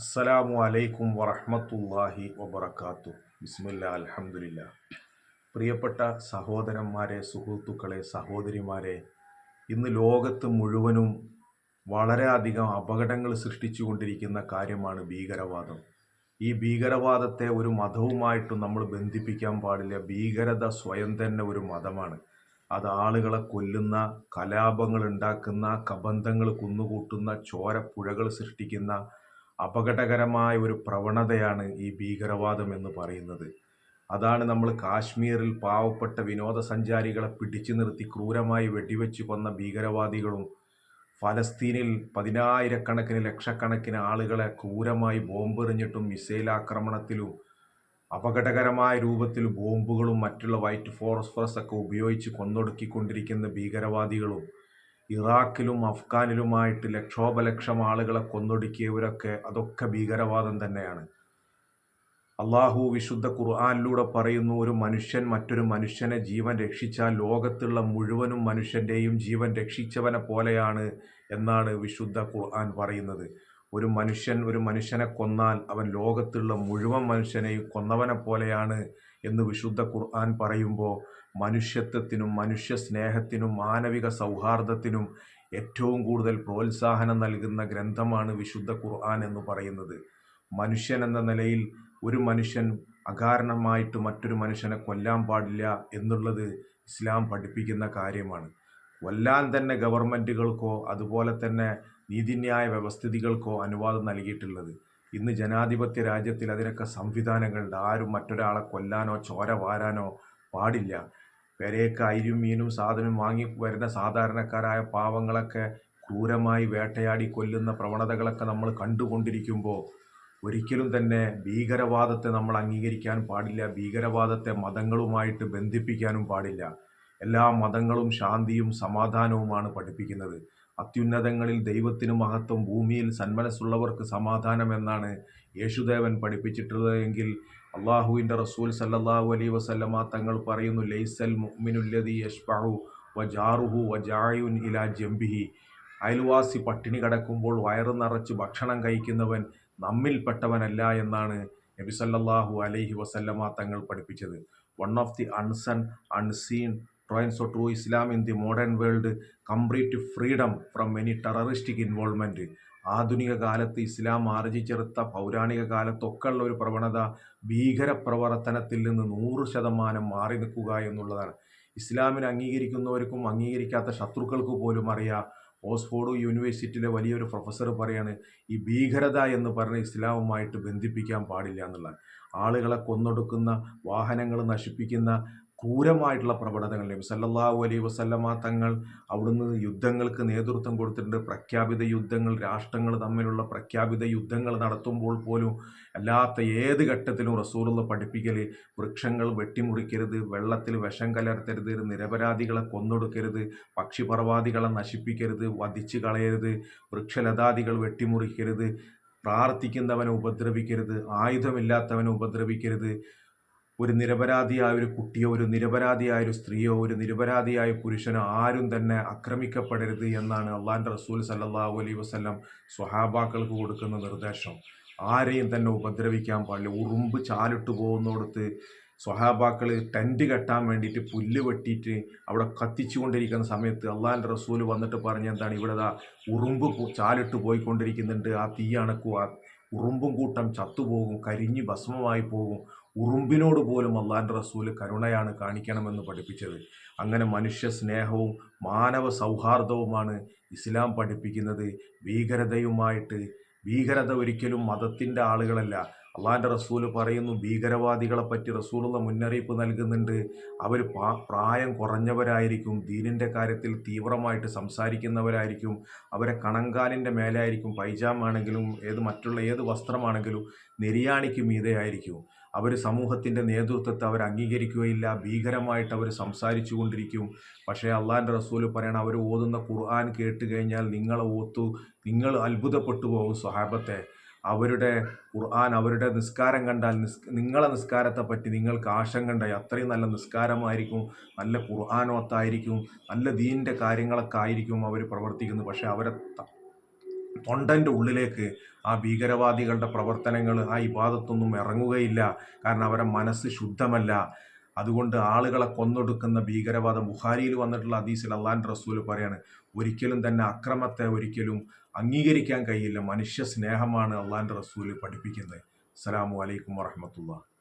അസ്സലാമു അലൈക്കും വറഹ്മത്തുള്ളാഹി വബറകാതുഹു. ബിസ്മില്ലാ അൽഹംദുലില്ലാ. പ്രിയപ്പെട്ട സഹോദരന്മാരെ, സുഹൃത്തുക്കളെ, സഹോദരിമാരെ, ഇന്ന് ലോകത്ത് മുഴുവനും വളരെയധികം അപകടങ്ങൾ സൃഷ്ടിച്ചുകൊണ്ടിരിക്കുന്ന കാര്യമാണ് ഭീകരവാദം. ഈ ഭീകരവാദത്തെ ഒരു മതവുമായിട്ടും നമ്മൾ ബന്ധിപ്പിക്കാൻ പാടില്ല. ഭീകരത സ്വയം തന്നെ ഒരു മതമാണ്. അത് ആളുകളെ കൊല്ലുന്ന, കലാപങ്ങൾ ഉണ്ടാക്കുന്ന, കബന്ധങ്ങൾ കുന്നുകൂട്ടുന്ന, ചോരപ്പുഴകൾ സൃഷ്ടിക്കുന്ന അപകടകരമായ ഒരു പ്രവണതയാണ് ഈ ഭീകരവാദം എന്ന് പറയുന്നത്. അതാണ് നമ്മൾ കാശ്മീരിൽ പാവപ്പെട്ട വിനോദസഞ്ചാരികളെ പിടിച്ചു നിർത്തി ക്രൂരമായി വെടിവെച്ച് കൊന്ന ഭീകരവാദികളും, ഫലസ്തീനിൽ പതിനായിരക്കണക്കിന് ലക്ഷക്കണക്കിന് ആളുകളെ ക്രൂരമായി ബോംബെറിഞ്ഞിട്ടും മിസൈൽ ആക്രമണത്തിലും അപകടകരമായ രൂപത്തിൽ ബോംബുകളും മറ്റുള്ള വൈറ്റ് ഫോസ്ഫറസ് ഒക്കെ ഉപയോഗിച്ച് കൊന്നൊടുക്കിക്കൊണ്ടിരിക്കുന്ന ഭീകരവാദികളും, ഇറാഖിലും അഫ്ഗാനിലുമായിട്ട് ലക്ഷോപലക്ഷം ആളുകളെ കൊന്നൊടുക്കിയവരൊക്കെ അതൊക്കെ ഭീകരവാദം തന്നെയാണ്. അള്ളാഹു വിശുദ്ധ ഖുർആനിലൂടെ പറയുന്നു, ഒരു മനുഷ്യൻ മറ്റൊരു മനുഷ്യനെ ജീവൻ രക്ഷിച്ചാൽ ലോകത്തുള്ള മുഴുവനും മനുഷ്യൻ്റെയും ജീവൻ രക്ഷിച്ചവനെ പോലെയാണ് എന്നാണ് വിശുദ്ധ ഖുർആൻ പറയുന്നത്. ഒരു മനുഷ്യൻ ഒരു മനുഷ്യനെ കൊന്നാൽ അവൻ ലോകത്തുള്ള മുഴുവൻ മനുഷ്യനെയും കൊന്നവനെ പോലെയാണ് എന്ന് വിശുദ്ധ ഖുർആൻ പറയുമ്പോൾ, മനുഷ്യത്വത്തിനും മനുഷ്യ സ്നേഹത്തിനും മാനവിക സൗഹാർദ്ദത്തിനും ഏറ്റവും കൂടുതൽ പ്രോത്സാഹനം നൽകുന്ന ഗ്രന്ഥമാണ് വിശുദ്ധ ഖുർആൻ എന്ന് പറയുന്നത്. മനുഷ്യൻ എന്ന നിലയിൽ ഒരു മനുഷ്യൻ അകാരണമായിട്ട് മറ്റൊരു മനുഷ്യനെ കൊല്ലാൻ പാടില്ല എന്നുള്ളത് ഇസ്ലാം പഠിപ്പിക്കുന്ന കാര്യമാണ്. കൊല്ലാൻ തന്നെ ഗവൺമെൻറ്റുകൾക്കോ അതുപോലെ തന്നെ നീതിന്യായ വ്യവസ്ഥിതികൾക്കോ അനുവാദം നൽകിയിട്ടുള്ളത്. ഇന്ന് ജനാധിപത്യ രാജ്യത്തിൽ അതിനൊക്കെ സംവിധാനങ്ങളുണ്ട്. ആരും മറ്റൊരാളെ കൊല്ലാനോ ചോര വാരാനോ പാടില്ല. പെരേക്ക് അരിയും മീനും സാധനം വാങ്ങി വരുന്ന സാധാരണക്കാരായ പാവങ്ങളൊക്കെ ക്രൂരമായി വേട്ടയാടി കൊല്ലുന്ന പ്രവണതകളൊക്കെ നമ്മൾ കണ്ടുകൊണ്ടിരിക്കുമ്പോൾ ഒരിക്കലും തന്നെ ഭീകരവാദത്തെ നമ്മൾ അംഗീകരിക്കാൻ പാടില്ല. ഭീകരവാദത്തെ മതങ്ങളുമായിട്ട് ബന്ധിപ്പിക്കാനും പാടില്ല. എല്ലാ മതങ്ങളും ശാന്തിയും സമാധാനവുമാണ് പഠിപ്പിക്കുന്നത്. അത്യുന്നതങ്ങളിൽ ദൈവത്തിന് മഹത്വം, ഭൂമിയിൽ സന്മനസ്സുള്ളവർക്ക് സമാധാനം എന്നാണ് യേശുദേവൻ പഠിപ്പിച്ചിട്ടുള്ളത് എങ്കിൽ അള്ളാഹുവിൻ്റെ റസൂൽ സല്ലല്ലാഹു അലൈഹി വസല്ലമ തങ്ങൾ പറയുന്നു, ലൈസൽ മുഅ്മിനുല്ലദീ യശ്ബഉ വജാറുഹു വജായുൻ ഇലാ ജംബിഹി. അയൽവാസി പട്ടിണി കിടക്കുമ്പോൾ വയറ് നിറച്ച് ഭക്ഷണം കഴിക്കുന്നവൻ നമ്മിൽപ്പെട്ടവനല്ല എന്നാണ് നബി സല്ലല്ലാഹു അലൈഹി വസല്ലമ തങ്ങൾ പഠിപ്പിച്ചത്. One of the unseen trials of true Islam in the modern world, complete freedom from many terroristic involvement. ആധുനിക കാലത്ത് ഇസ്ലാം ആർജിച്ചെടുത്ത പൗരാണിക കാലത്തൊക്കെ ഉള്ള ഒരു പ്രവണത ഭീകര പ്രവർത്തനത്തിൽ നിന്ന് 100% മാറി നിൽക്കുക എന്നുള്ളതാണ്. ഇസ്ലാമിനെ അംഗീകരിക്കുന്നവർക്കും അംഗീകരിക്കാത്ത ശത്രുക്കൾക്ക് പോലും അറിയാം. ഓക്സ്ഫോർഡ് യൂണിവേഴ്സിറ്റിയിലെ വലിയൊരു പ്രൊഫസർ പറയാണ്, ഈ ഭീകരത എന്ന് പറഞ്ഞ ഇസ്ലാമുമായിട്ട് ബന്ധിപ്പിക്കാൻ പാടില്ല എന്നുള്ളത്. ആളുകളെ കൊന്നൊടുക്കുന്ന, വാഹനങ്ങൾ നശിപ്പിക്കുന്ന ക്രൂരമായിട്ടുള്ള പ്രവണതകൾ നബി സല്ലല്ലാഹു അലൈഹി വസല്ലമ തങ്ങൾ അവിടുന്ന് യുദ്ധങ്ങൾക്ക് നേതൃത്വം കൊടുത്തിട്ടുണ്ട്. പ്രഖ്യാപിത യുദ്ധങ്ങൾ, രാഷ്ട്രങ്ങൾ തമ്മിലുള്ള പ്രഖ്യാപിത യുദ്ധങ്ങൾ നടത്തുമ്പോൾ പോലും അല്ലാത്ത ഏത് ഘട്ടത്തിലും റസൂലുള്ള പഠിപ്പിക്കൽ, വൃക്ഷങ്ങൾ വെട്ടിമുറിക്കരുത്, വെള്ളത്തിൽ വിഷം കലർത്തരുത്, നിരപരാധികളെ കൊന്നൊടുക്കരുത്, പക്ഷിപർവാദികളെ നശിപ്പിക്കരുത്, വധിച്ചു കളയരുത്, വൃക്ഷലതാദികൾ വെട്ടിമുറിക്കരുത്, പ്രാർത്ഥിക്കുന്നവനെ ഉപദ്രവിക്കരുത്, ആയുധമില്ലാത്തവനെ ഉപദ്രവിക്കരുത്, ഒരു നിരപരാധിയായ ഒരു കുട്ടിയോ ഒരു നിരപരാധിയായ ഒരു സ്ത്രീയോ ഒരു നിരപരാധിയായ പുരുഷനോ ആരും തന്നെ ആക്രമിക്കപ്പെടരുത് എന്നാണ് അള്ളാഹിൻ്റെ റസൂൽ സല്ലല്ലാഹു അലൈഹി വസല്ലം സ്വഹാബാക്കൾക്ക് കൊടുക്കുന്ന നിർദ്ദേശം. ആരെയും തന്നെ ഉപദ്രവിക്കാൻ പാടില്ല. ഉറുമ്പ് ചാലിട്ട് പോകുന്നിടത്ത് സ്വഹാബാക്കൾ ടെൻറ്റ് കെട്ടാൻ വേണ്ടിയിട്ട് പുല്ല് വെട്ടിയിട്ട് അവിടെ കത്തിച്ചു കൊണ്ടിരിക്കുന്ന സമയത്ത് അള്ളാഹിൻ്റെ റസൂൽ വന്നിട്ട് പറഞ്ഞെന്താണ്, ഇവിടെ ഉറുമ്പ് ചാലിട്ട് പോയിക്കൊണ്ടിരിക്കുന്നുണ്ട്, ആ തീ അണക്കുക, ഉറുമ്പും കൂട്ടം ചത്തുപോകും, കരിഞ്ഞ് ഭസ്മമായി പോകും. ഉറുമ്പിനോട് പോലും അള്ളാഹിൻ്റെ റസൂൽ കരുണയാണ് കാണിക്കണമെന്ന് പഠിപ്പിച്ചത്. അങ്ങനെ മനുഷ്യ സ്നേഹവും മാനവ സൗഹാർദ്ദവുമാണ് ഇസ്ലാം പഠിപ്പിക്കുന്നത്. ഭീകരത ഒരിക്കലും മതത്തിൻ്റെ ആളുകളല്ല. അള്ളാഹിൻ്റെ റസൂൽ പറയുന്നു, ഭീകരവാദികളെ പറ്റി റസൂലുള്ള മുന്നറിയിപ്പ് നൽകുന്നുണ്ട്. അവർ പ്രായം കുറഞ്ഞവരായിരിക്കും, ദീനിൻ്റെ കാര്യത്തിൽ തീവ്രമായിട്ട് സംസാരിക്കുന്നവരായിരിക്കും, അവരെ കണങ്കാലിൻ്റെ മേലായിരിക്കും പൈജാമാണെങ്കിലും മറ്റുള്ള ഏത് വസ്ത്രമാണെങ്കിലും നെരിയാണിക്ക് മീതെയായിരിക്കും. അവർ സമൂഹത്തിൻ്റെ നേതൃത്വത്തെ അവർ അംഗീകരിക്കുകയില്ല, ഭീകരമായിട്ട് അവർ സംസാരിച്ചു കൊണ്ടിരിക്കും. പക്ഷേ അള്ളാഹിൻ്റെ റസൂൽ പറയണം, അവർ ഓതുന്ന ഖുർആൻ കേട്ട് കഴിഞ്ഞാൽ നിങ്ങൾ അത്ഭുതപ്പെട്ടു പോകും സ്വഹാബത്തെ. അവരുടെ ഖുർആൻ, അവരുടെ നിസ്കാരം കണ്ടാൽ നിങ്ങളെ നിസ്കാരത്തെ പറ്റി നിങ്ങൾക്ക് ആശങ്ക ഉണ്ടായി. അത്രയും നല്ല നിസ്കാരമായിരിക്കും, നല്ല ഖുർആനോത്തായിരിക്കും, നല്ല ദീനിൻ്റെ കാര്യങ്ങളൊക്കെ ആയിരിക്കും അവർ പ്രവർത്തിക്കുന്നത്. പക്ഷേ തൊണ്ടൻ്റെ ഉള്ളിലേക്ക് ആ ഭീകരവാദികളുടെ പ്രവർത്തനങ്ങൾ, ആ ഇബാദത്തൊന്നും ഇറങ്ങുകയില്ല. കാരണം അവരുടെ മനസ്സ് ശുദ്ധമല്ല. അതുകൊണ്ട് ആളുകളെ കൊന്നൊടുക്കുന്ന ഭീകരവാദം, ബുഖാരിയിൽ വന്നിട്ടുള്ള ഹദീസിൽ അള്ളാഹുവിൻ്റെ റസൂൽ പറയാണ്, ഒരിക്കലും തന്നെ അക്രമത്തെ ഒരിക്കലും അംഗീകരിക്കാൻ കഴിയില്ല. മനുഷ്യ സ്നേഹമാണ് അള്ളാഹുവിൻ്റെ റസൂൽ പഠിപ്പിക്കുന്നത്. അസ്സലാമു അലൈക്കും വറഹ്മത്തുള്ളാഹി.